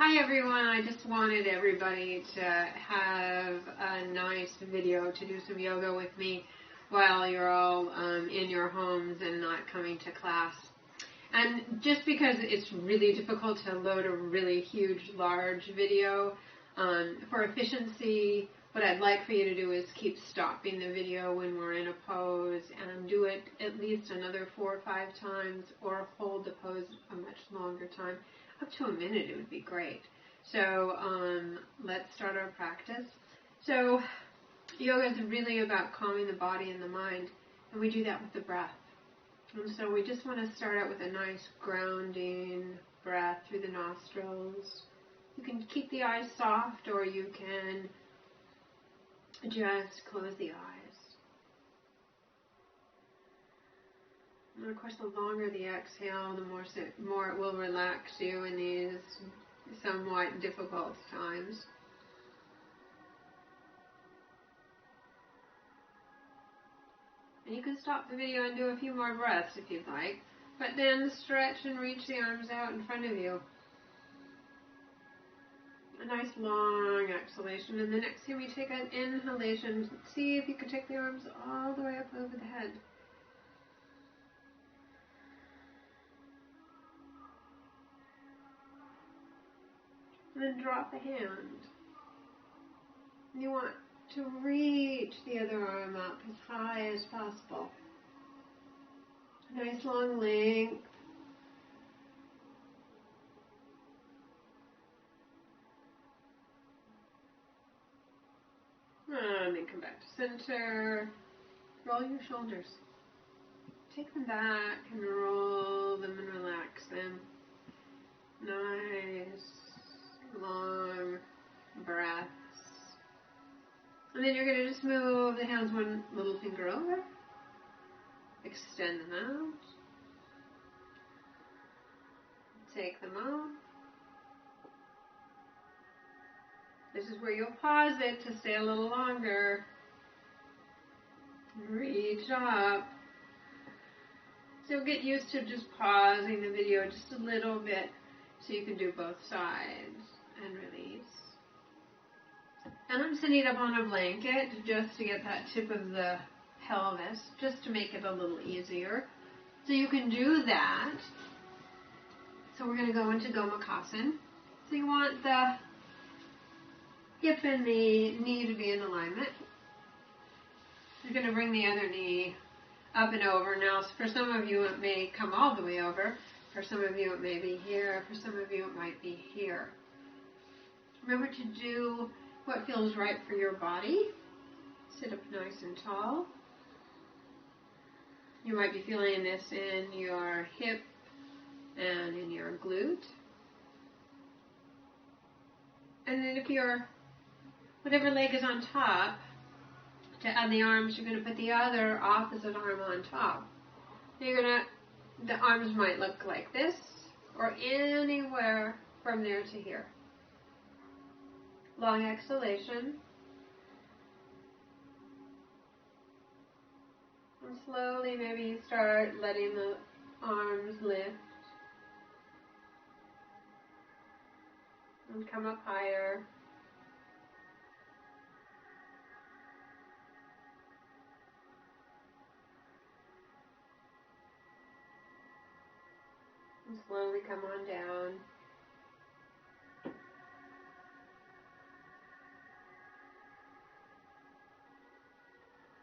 Hi everyone, I just wanted everybody to have a nice video to do some yoga with me while you're all in your homes and not coming to class. And just because it's really difficult to load a really huge, large video, for efficiency, what I'd like for you to do is keep stopping the video when we're in a pose and do it at least another 4 or 5 times, or hold the pose a much longer time. Up to a minute, it would be great. So let's start our practice. So yoga is really about calming the body and the mind, and we do that with the breath. And so we just want to start out with a nice grounding breath through the nostrils. You can keep the eyes soft, or you can just close the eyes. And of course, the longer the exhale, the more it will relax you in these somewhat difficult times. And you can stop the video and do a few more breaths if you'd like, but then stretch and reach the arms out in front of you. A nice long exhalation, and the next time we take an inhalation, see if you can take the arms all the way up over the head. And then drop the hand. And you want to reach the other arm up as high as possible. Nice long length. And then come back to center. Roll your shoulders. Take them back and roll them and relax them. Nice long breaths. And then you're going to just move the hands one little finger over. Extend them out. Take them off. This is where you'll pause it to stay a little longer. Reach up. So get used to just pausing the video just a little bit so you can do both sides and release. And I'm sitting up on a blanket just to get that tip of the pelvis, just to make it a little easier. So you can do that. So we're going to go into Gomukhasana. So you want the hip and the knee to be in alignment. You're going to bring the other knee up and over. Now, for some of you, it may come all the way over. For some of you, it may be here. For some of you, it might be here. Remember to do what feels right for your body. Sit up nice and tall. You might be feeling this in your hip and in your glute. And then if whatever leg is on top, to add the arms, you're going to put the other opposite arm on top. The arms might look like this, or anywhere from there to here. Long exhalation. And slowly maybe you start letting the arms lift and come up higher. And slowly come on down.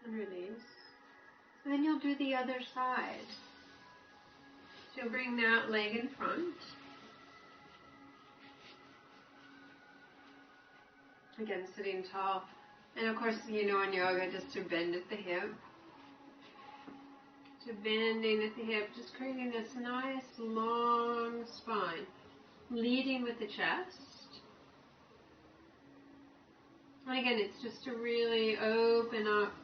And release. And then you'll do the other side. So you'll bring that leg in front. Again, sitting tall. And of course, in yoga, just to bend at the hip. So bending at the hip, just creating this nice long spine. Leading with the chest. And again, it's just to really open up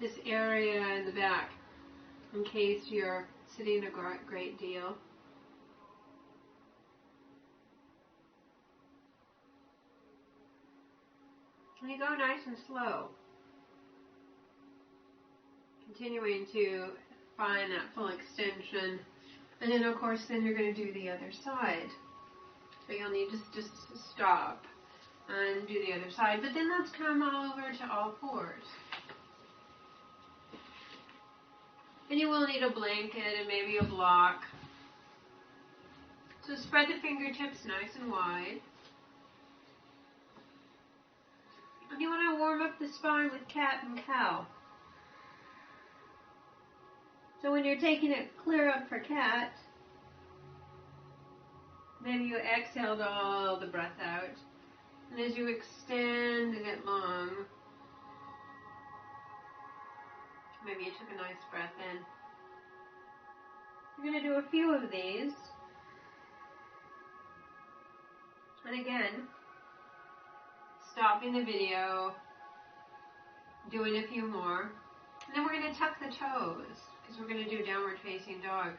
this area in the back in case you're sitting a great deal. And you go nice and slow. Continuing to find that full extension. And then, of course, then you're going to do the other side. So you'll you'll need to just stop and do the other side. But then let's come all over to all fours. And you will need a blanket and maybe a block. So spread the fingertips nice and wide. And you want to warm up the spine with cat and cow. So when you're taking it clear up for cat, maybe you exhaled all the breath out. And as you extended it long, maybe you took a nice breath in. You're going to do a few of these. And again, stopping the video, doing a few more. And then we're going to tuck the toes, because we're going to do downward facing dog.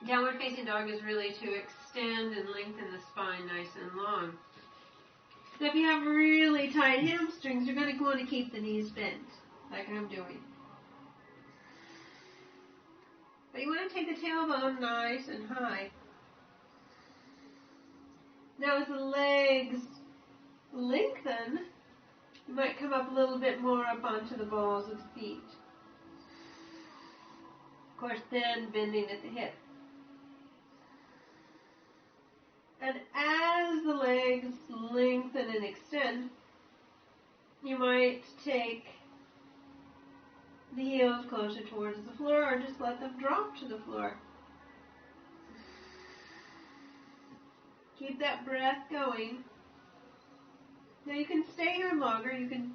Downward facing dog is really to extend and lengthen the spine nice and long. So if you have really tight hamstrings, you're going to want to keep the knees bent, like I'm doing. But you want to take the tailbone nice and high. Now as the legs lengthen, you might come up a little bit more up onto the balls of the feet. Of course, then bending at the hip. And as the legs lengthen and extend, you might take the heels closer towards the floor or just let them drop to the floor. Keep that breath going. Now you can stay here longer. You can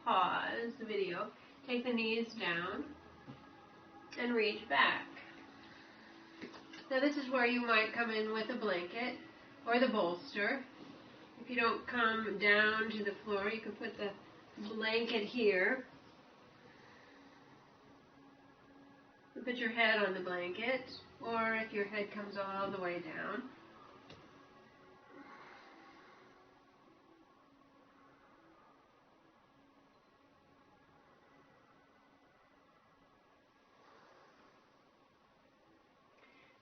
pause the video, take the knees down, and reach back. Now this is where you might come in with a blanket or the bolster. If you don't come down to the floor, you can put the blanket here. Put your head on the blanket, or if your head comes all the way down.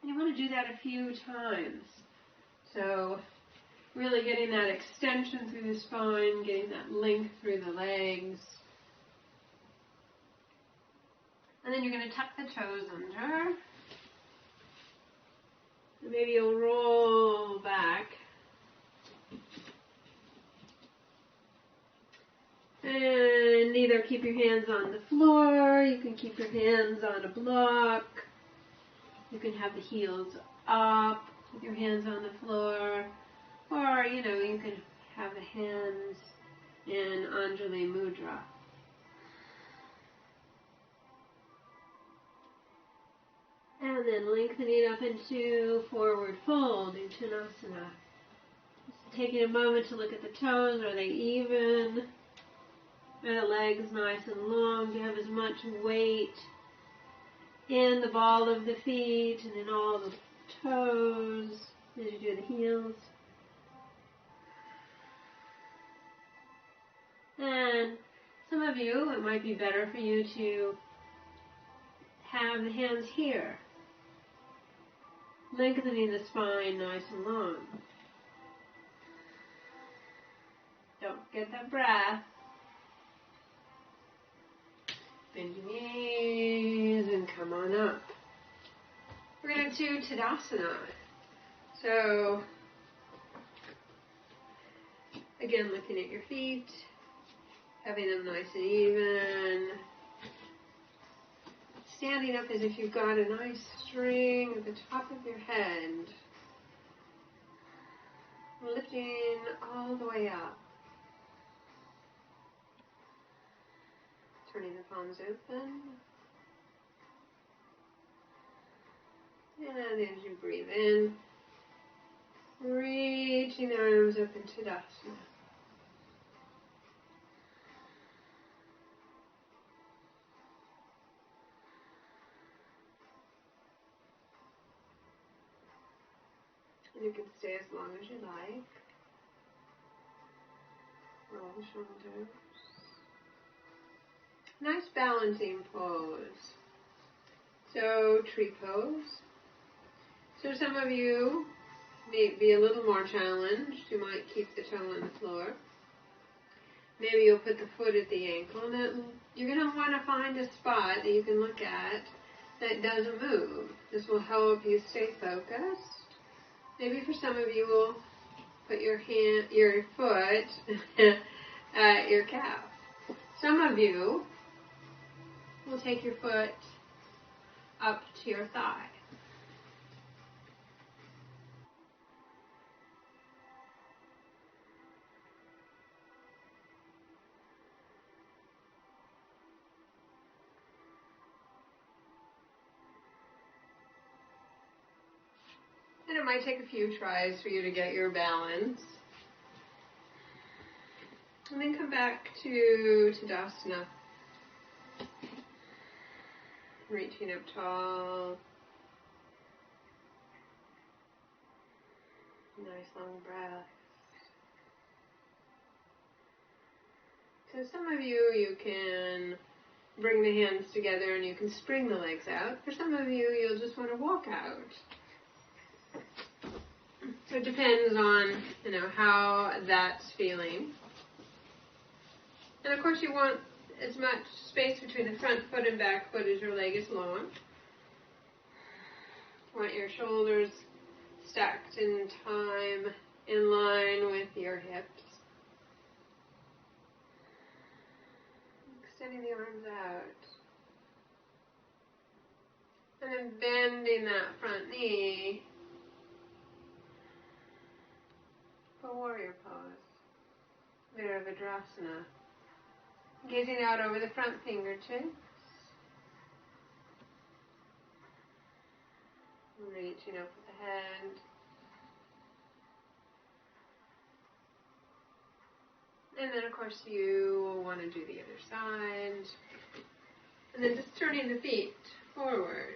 And you want to do that a few times. So really getting that extension through the spine, getting that length through the legs. And then you're going to tuck the toes under. And maybe you'll roll back. And either keep your hands on the floor, you can keep your hands on a block. You can have the heels up with your hands on the floor. Or, you can have the hands in Anjali Mudra. And then lengthening up into forward fold, Uttanasana. Just taking a moment to look at the toes. Are they even? Are the legs nice and long? Do you have as much weight in the ball of the feet and in all the toes as you do the heels? And some of you, it might be better for you to have the hands here, lengthening the spine nice and long. Don't forget that breath. Bend your knees and come on up. We're going to do Tadasana. So, again, looking at your feet, having them nice and even. Standing up as if you've got a nice string at the top of your head. Lifting all the way up. Turning the palms open. And as you breathe in, reaching the arms up into Tadasana. And you can stay as long as you like. Roll the shoulders. Nice balancing pose. So, tree pose. So some of you may be a little more challenged, you might keep the toe on the floor. Maybe you'll put the foot at the ankle, and then you're going to want to find a spot that you can look at that doesn't move. This will help you stay focused. Maybe for some of you, will put your foot at your calf. Some of you will take your foot up to your thigh. And it might take a few tries for you to get your balance. And then come back to Tadasana. Reaching up tall. Nice long breath. So some of you can bring the hands together and you can spring the legs out. For some of you, you'll just want to walk out. So it depends on, how that's feeling. And of course you want as much space between the front foot and back foot as your leg is long. You want your shoulders stacked in time, in line with your hips. Extending the arms out. And then bending that front knee for warrior pose. Virabhadrasana. Gazing out over the front fingertips. Reaching up with the head. And then, of course, you will want to do the other side. And then just turning the feet forward.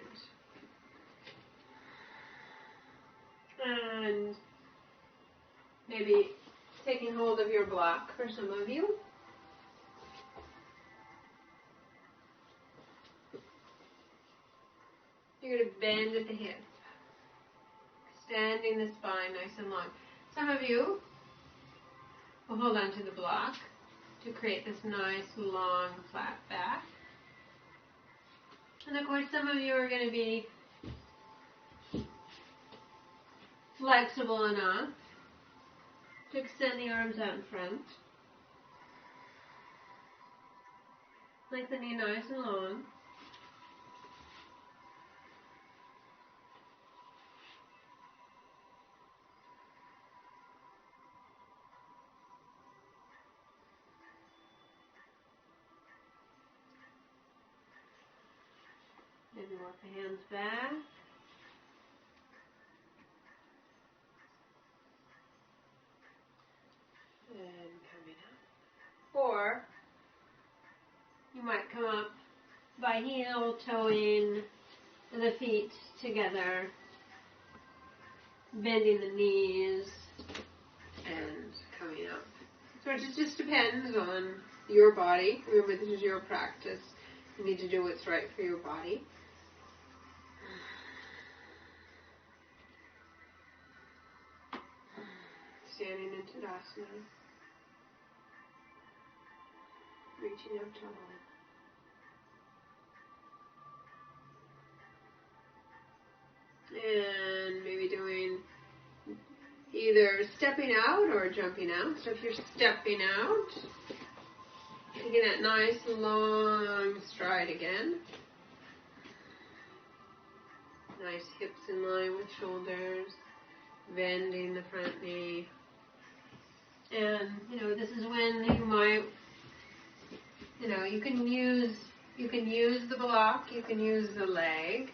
And maybe taking hold of your block for some of you. You're going to bend at the hip. Extending the spine nice and long. Some of you will hold on to the block to create this nice, long, flat back. And of course, some of you are going to be flexible enough to extend the arms out in front. Like the knee nice and long. Maybe walk the hands back. And coming up. Or you might come up by heel toeing the feet together, bending the knees, and coming up. So it just depends on your body. Remember, this is your practice. You need to do what's right for your body. Standing in Tadasana. Reaching up tall. And maybe doing either stepping out or jumping out. So if you're stepping out, taking that nice long stride again. Nice hips in line with shoulders. Bending the front knee. And, this is when you might, you can use the block, you can use the leg.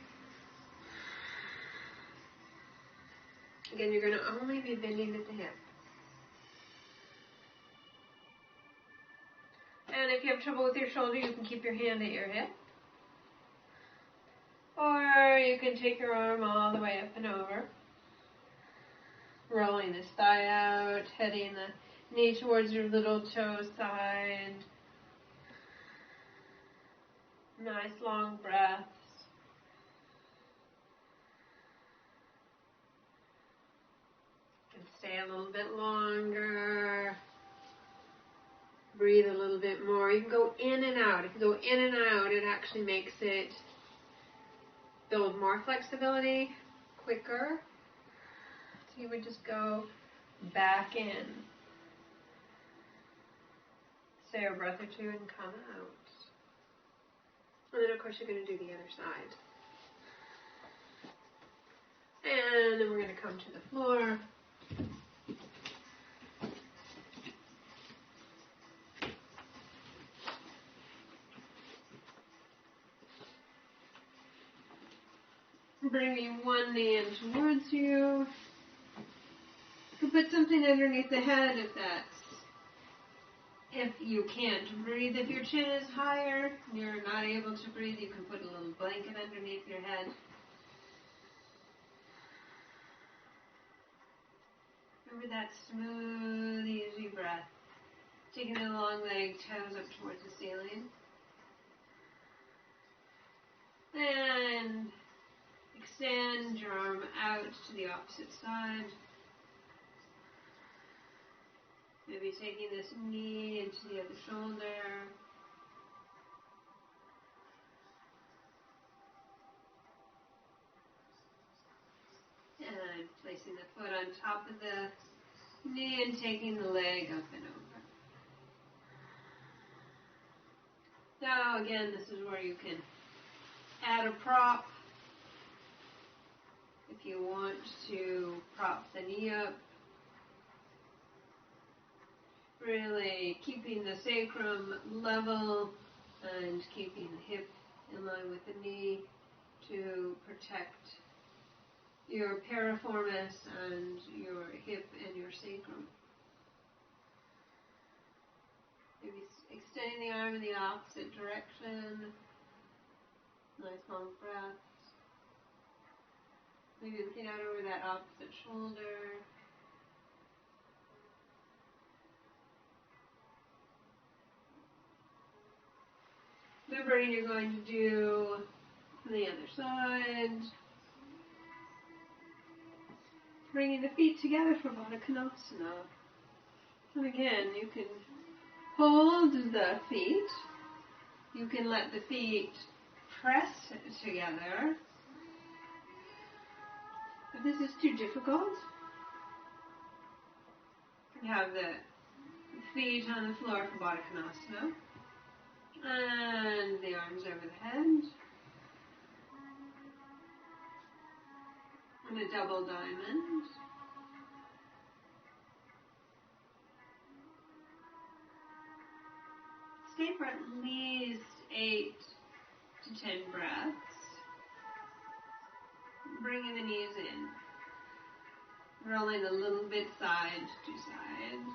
Again, you're going to only be bending at the hip. And if you have trouble with your shoulder, you can keep your hand at your hip. Or you can take your arm all the way up and over. Rolling this thigh out, heading the knee towards your little toe side. Nice long breaths. Stay a little bit longer. Breathe a little bit more. You can go in and out. If you go in and out, it actually makes it build more flexibility quicker. So you would just go back in. Stay a breath or two and come out. And then of course you're going to do the other side. And then we're going to come to the floor. Bringing one knee in towards you. You can put something underneath the head if you can't breathe. If your chin is higher and you're not able to breathe, you can put a little blanket underneath your head. Remember that smooth, easy breath. Taking the long leg, toes up towards the ceiling. And extend your arm out to the opposite side. Maybe taking this knee into the other shoulder. And placing the foot on top of the knee and taking the leg up and over. Now again, this is where you can add a prop. If you want to prop the knee up, really keeping the sacrum level and keeping the hip in line with the knee to protect your piriformis and your hip and your sacrum. Maybe extending the arm in the opposite direction. Nice long breath. Maybe looking out over that opposite shoulder. Remembering you're going to do the other side. Bringing the feet together for Baddha Konasana. And again, you can hold the feet. You can let the feet press together. If this is too difficult, you can have the feet on the floor for Baddha Konasana. And the arms over the head. And a double diamond. Stay for at least 8 to 10 breaths. Bringing the knees in. Rolling a little bit side to side.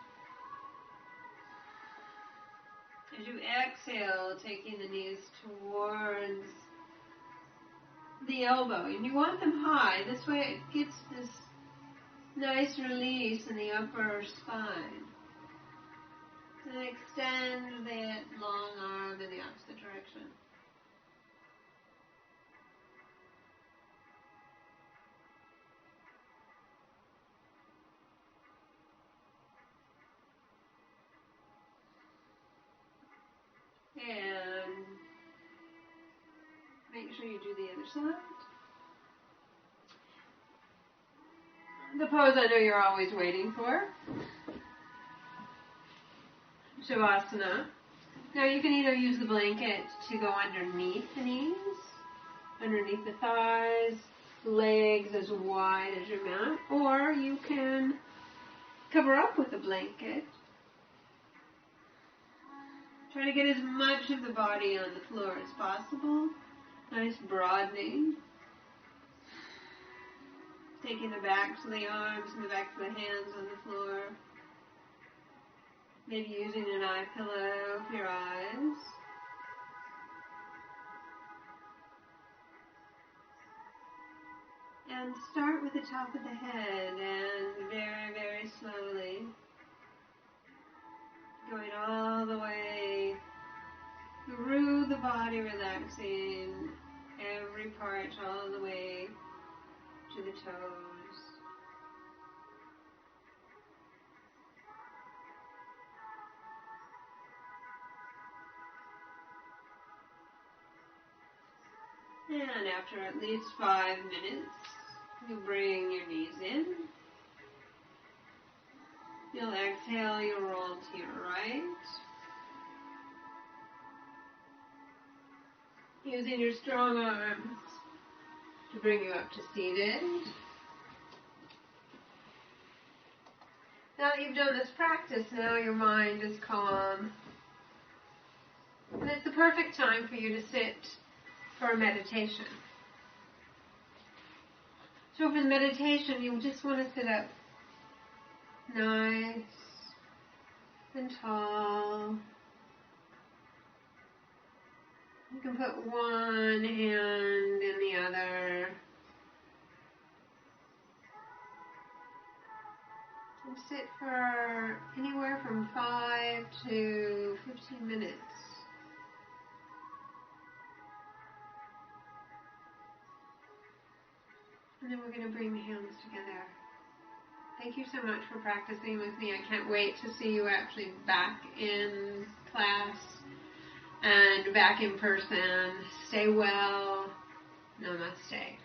As you exhale, taking the knees towards the elbow. And you want them high. This way it gets this nice release in the upper spine. And extend that long arm in the opposite direction. And make sure you do the other side. The pose I know you're always waiting for. Shavasana. Now you can either use the blanket to go underneath the knees, underneath the thighs, legs as wide as your mat, or you can cover up with a blanket. Try to get as much of the body on the floor as possible. Nice broadening. Taking the backs of the arms and the backs of the hands on the floor. Maybe using an eye pillow for your eyes. And start with the top of the head and very, very slowly going all the way through the body, relaxing every part all the way to the toes. And after at least 5 minutes, you bring your knees in. You'll exhale, you'll roll to your right. Using your strong arms to bring you up to seated. Now that you've done this practice, now your mind is calm. And it's the perfect time for you to sit for a meditation. So for the meditation, you just want to sit up nice and tall. You can put one hand in the other. And sit for anywhere from 5 to 15 minutes. And then we're going to bring the hands together. Thank you so much for practicing with me. I can't wait to see you actually back in class and back in person. Stay well. Namaste.